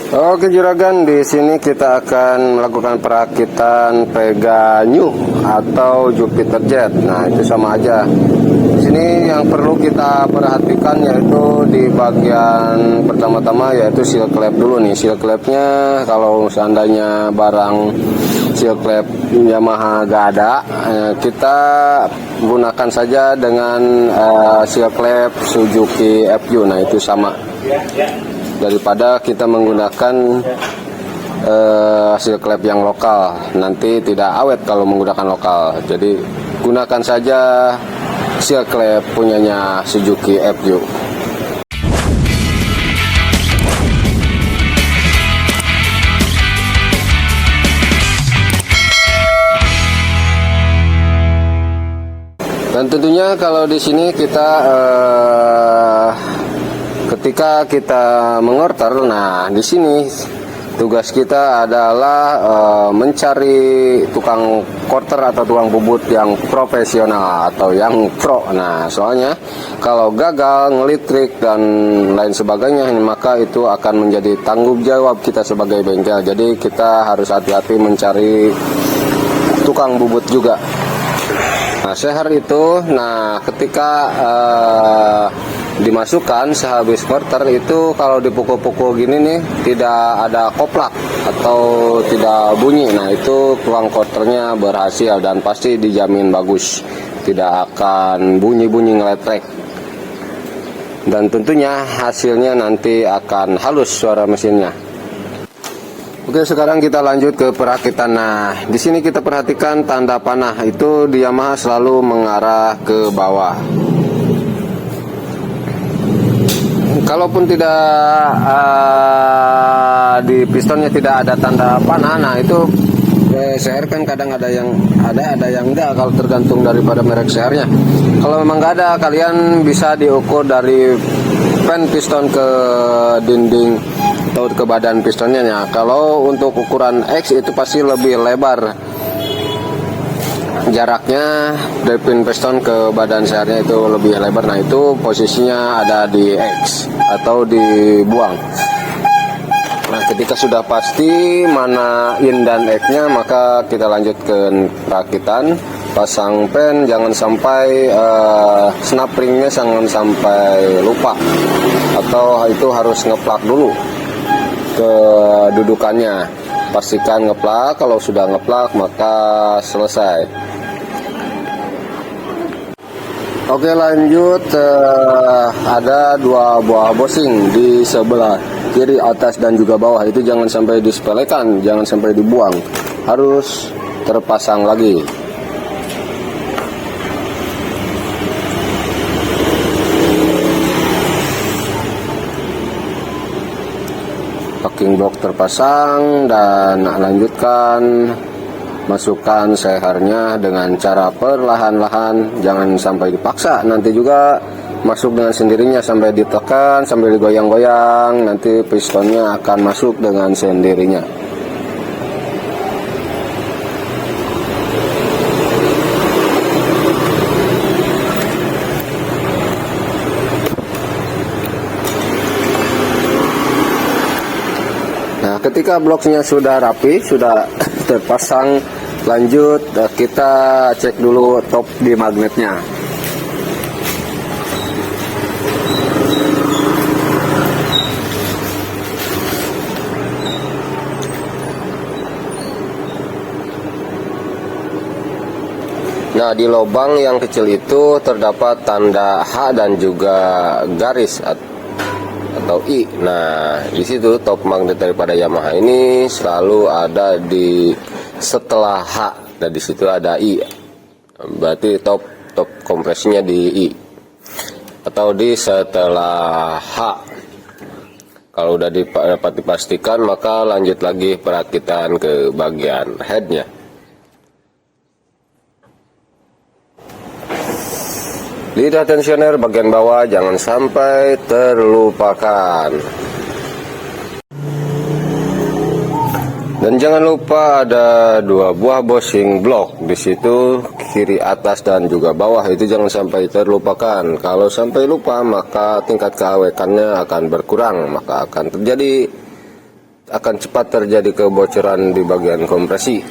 Oke juragan, di sini kita akan melakukan perakitan Pega-New atau Jupiter Jet. Nah, itu sama aja. Di sini yang perlu kita perhatikan yaitu di bagian pertama-tama yaitu seal clamp dulu nih. Seal clampnya kalau seandainya barang seal clamp Yamaha gak ada, kita gunakan saja dengan seal clamp Suzuki FU. Nah, itu sama. Daripada kita menggunakan seal clamp yang lokal, nanti tidak awet kalau menggunakan lokal. Jadi gunakan saja seal clamp punyanya Suzuki FU. Dan tentunya kalau di sini kita ketika kita mengorter, nah di sini tugas kita adalah mencari tukang korter atau tukang bubut yang profesional atau yang pro. Nah, soalnya kalau gagal ngelitrik dan lain sebagainya, maka itu akan menjadi tanggung jawab kita sebagai bengkel. Jadi kita harus hati-hati mencari tukang bubut juga. Nah, seher itu, nah ketika dimasukkan sehabis korter itu kalau dipukul-pukul gini nih tidak ada koplak atau tidak bunyi. Nah, itu tukang korternya berhasil dan pasti dijamin bagus, tidak akan bunyi-bunyi ngeletrek. Dan tentunya hasilnya nanti akan halus suara mesinnya. Oke, sekarang kita lanjut ke perakitan. Nah, di sini kita perhatikan tanda panah itu di Yamaha selalu mengarah ke bawah. Kalaupun tidak di pistonnya tidak ada tanda panah, nah itu seher kan kadang ada yang enggak, kalau tergantung daripada merek sehernya. Kalau memang nggak ada, kalian bisa diukur dari pen piston ke dinding atau ke badan pistonnya. Nah, kalau untuk ukuran X itu pasti lebih lebar jaraknya dari pin piston ke badan sehernya, itu lebih lebar. Nah, itu posisinya ada di X atau dibuang. Nah, ketika sudah pasti mana in dan X nya, maka kita lanjut ke perakitan. Pasang pen, jangan sampai snap ringnya jangan sampai lupa, atau itu harus ngeplak dulu kedudukannya. Pastikan ngeplak, kalau sudah ngeplak maka selesai. Oke, lanjut. Ada dua buah bosing di sebelah kiri, atas dan juga bawah. Itu jangan sampai disepelekan, jangan sampai dibuang, harus terpasang lagi. Packing block terpasang dan lanjutkan masukkan sehernya dengan cara perlahan-lahan, jangan sampai dipaksa, nanti juga masuk dengan sendirinya. Sampai ditekan, sambil digoyang-goyang, nanti pistonnya akan masuk dengan sendirinya. Nah, ketika bloknya sudah rapi, sudah terpasang, lanjut kita cek dulu top di magnetnya. Nah, di lubang yang kecil itu terdapat tanda H dan juga garis atau I. Nah, di situ top magnet daripada Yamaha ini selalu ada di setelah H, dan di situ ada I. Berarti top kompresinya di I atau di setelah H. Kalau udah dapat dipastikan, maka lanjut lagi perakitan ke bagian headnya. Lidah tensioner bagian bawah jangan sampai terlupakan. Dan jangan lupa ada dua buah bosing blok di situ, kiri atas dan juga bawah, itu jangan sampai terlupakan. Kalau sampai lupa maka tingkat keawekannya akan berkurang, maka akan terjadi akan cepat terjadi kebocoran di bagian kompresi.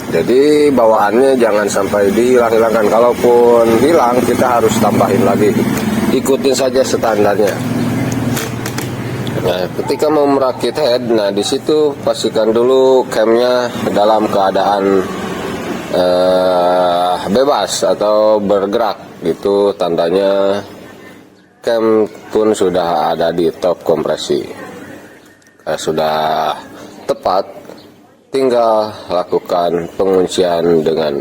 Jadi bawaannya jangan sampai dihilang-hilangkan. Kalaupun hilang, kita harus tambahin lagi. Ikutin saja standarnya. Nah, ketika mau merakit head, nah di situ pastikan dulu camnya dalam keadaan bebas atau bergerak. Itu tandanya cam pun sudah ada di top kompresi. Sudah tepat, tinggal lakukan penguncian dengan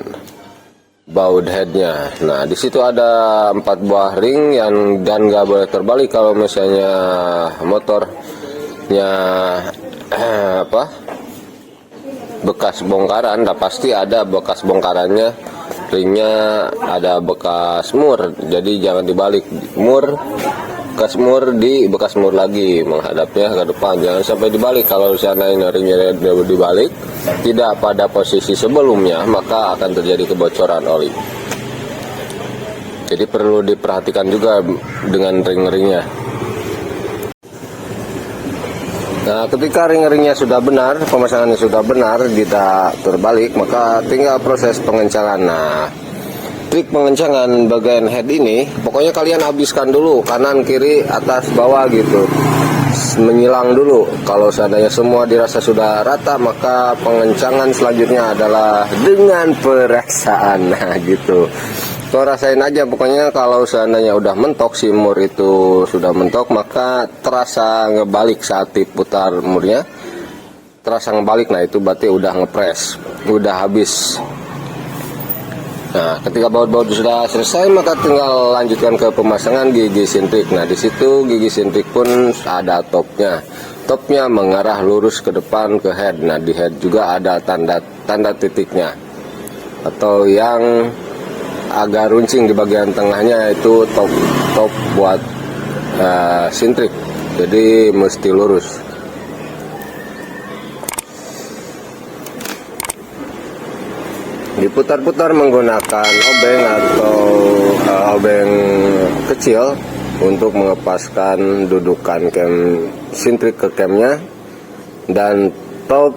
baut headnya. Nah, di situ ada 4 buah ring dan nggak boleh terbalik. Kalau misalnya motornya bekas bongkaran, dah pasti ada bekas bongkarannya. Ringnya ada bekas mur, jadi jangan dibalik. Bekas mur di bekas mur lagi, menghadapnya ke depan, jangan sampai dibalik. Kalau seandainya ringnya dibalik, tidak pada posisi sebelumnya, maka akan terjadi kebocoran oli. Jadi perlu diperhatikan juga dengan ring-ringnya. Nah, ketika ring-ringnya sudah benar, pemasangannya sudah benar, tidak terbalik, maka tinggal proses pengencangan. Nah, trik pengencangan bagian head ini, pokoknya kalian habiskan dulu, kanan, kiri, atas, bawah gitu. Menyilang dulu. Kalau seandainya semua dirasa sudah rata, maka pengencangan selanjutnya adalah dengan peraksaan. Nah, gitu. Tuh rasain aja, pokoknya kalau seandainya udah mentok, si mur itu sudah mentok, maka terasa ngebalik saat diputar murnya, terasa ngebalik. Nah, itu berarti udah ngepres, udah habis. Nah, ketika baut-baut sudah selesai, maka tinggal lanjutkan ke pemasangan gigi sintrik. Nah, di situ gigi sintrik pun ada topnya. Topnya mengarah lurus ke depan ke head. Nah, di head juga ada tanda titiknya, atau yang agak runcing di bagian tengahnya itu top buat sintrik. Jadi mesti lurus. Diputar-putar menggunakan obeng atau obeng kecil untuk mengepaskan dudukan cam sintrik ke camnya dan top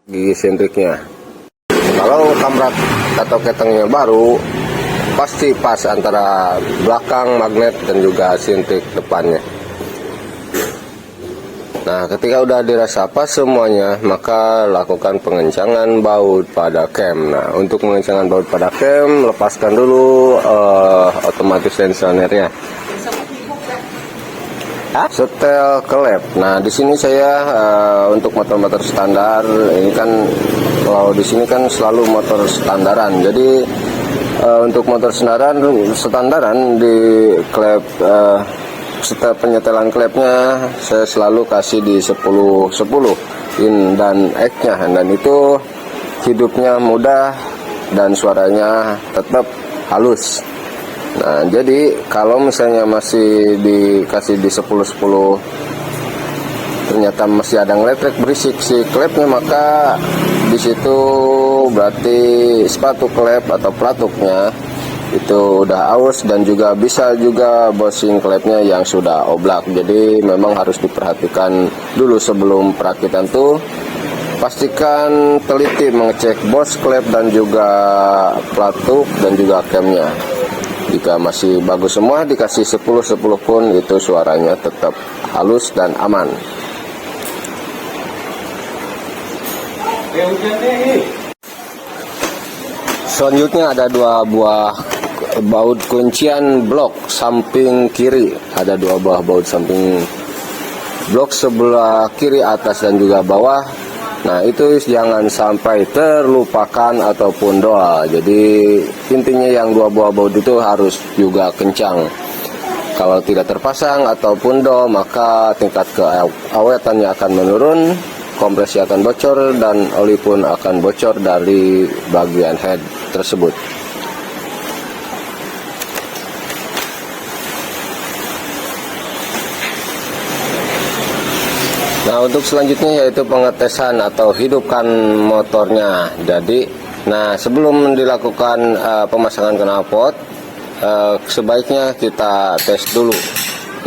gigi sintriknya. Kalau kamrat atau ketengnya baru, pasti pas antara belakang magnet dan juga sintrik depannya. Nah, ketika udah dirasa pas semuanya, maka lakukan pengencangan baut pada cam. Nah, untuk pengencangan baut pada cam, lepaskan dulu otomatis tensionernya. Setel klep. Nah, di sini saya untuk motor-motor standar ini kan, kalau di sini kan selalu motor standaran. Jadi untuk motor standaran di klep setel penyetelan klepnya saya selalu kasih di 10-10 in dan X-nya, dan itu hidupnya mudah dan suaranya tetap halus. Nah, jadi kalau misalnya masih dikasih di 10-10 ternyata masih ada ngeletrek berisik si klepnya, maka di situ berarti sepatu klep atau pelatuknya itu udah aus, dan juga bisa juga bosing klepnya yang sudah oblak. Jadi memang harus diperhatikan dulu sebelum perakitan tuh. Pastikan teliti mengecek bos klep dan juga pelatuk dan juga camnya. Jika masih bagus semua, dikasih 10-10 pun itu suaranya tetap halus dan aman. Selanjutnya ada 2 buah baut kuncian blok samping kiri. Ada 2 buah baut samping blok sebelah kiri atas dan juga bawah. Nah, itu jangan sampai terlupakan ataupun doa. Jadi intinya yang 2 buah baut itu harus juga kencang. Kalau tidak terpasang ataupun do, maka tingkat keawetannya akan menurun, kompresi akan bocor, dan oli pun akan bocor dari bagian head tersebut. Nah, untuk selanjutnya yaitu pengetesan atau hidupkan motornya. Jadi, nah sebelum dilakukan pemasangan knalpot, sebaiknya kita tes dulu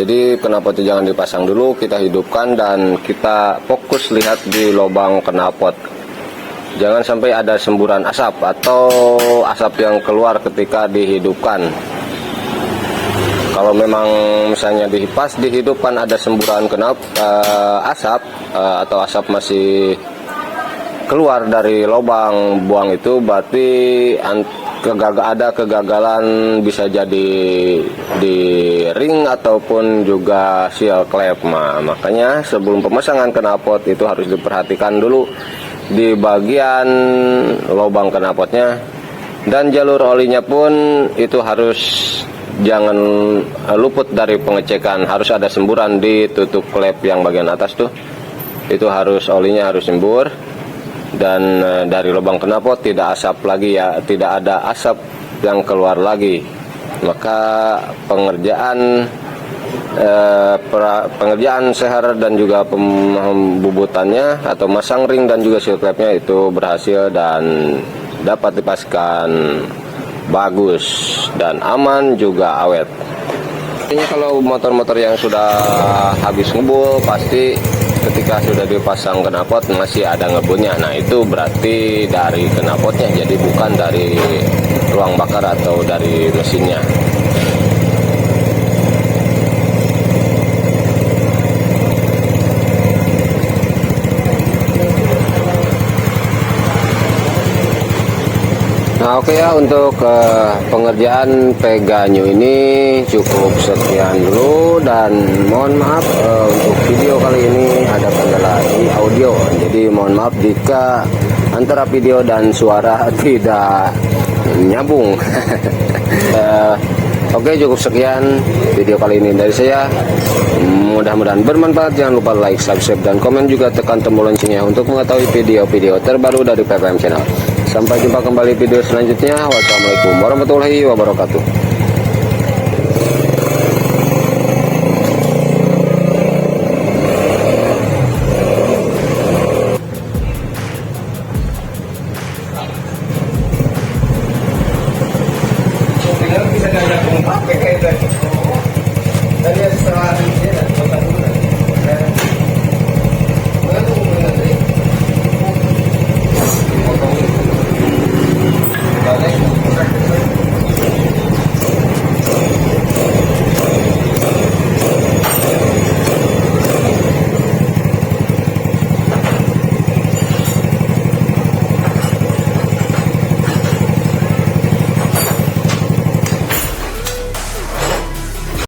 Jadi knalpotnya jangan dipasang dulu, kita hidupkan dan kita fokus lihat di lubang knalpot. Jangan sampai ada semburan asap atau asap yang keluar ketika dihidupkan. Kalau memang misalnya pas dihidupkan ada semburan asap atau asap masih keluar dari lubang buang itu, berarti ada kegagalan, bisa jadi di ring ataupun juga seal klep. Makanya sebelum pemasangan knalpot itu harus diperhatikan dulu di bagian lubang knalpotnya, dan jalur olinya pun itu harus jangan luput dari pengecekan. Harus ada semburan di tutup klep yang bagian atas tuh, itu harus olinya harus sembur. Dan dari lubang knalpot tidak asap lagi ya, tidak ada asap yang keluar lagi. Maka pengerjaan seher dan juga pembubutannya atau masang ring dan juga seal klepnya itu berhasil dan dapat dipastikan bagus dan aman juga awet. Ini kalau motor-motor yang sudah habis ngebul, pasti ketika sudah dipasang knalpot masih ada ngebulnya. Nah, itu berarti dari knalpotnya, jadi bukan dari ruang bakar atau dari mesinnya. Nah, oke ya, untuk pengerjaan Pega New ini cukup sekian dulu, dan mohon maaf untuk video kali ini ada kendala di audio, jadi mohon maaf jika antara video dan suara tidak nyambung. Oke, cukup sekian video kali ini dari saya. Mudah-mudahan bermanfaat. Jangan lupa like, subscribe, dan komen, juga tekan tombol loncengnya untuk mengetahui video-video terbaru dari PPM Channel. Sampai jumpa kembali video selanjutnya. Wassalamualaikum warahmatullahi wabarakatuh.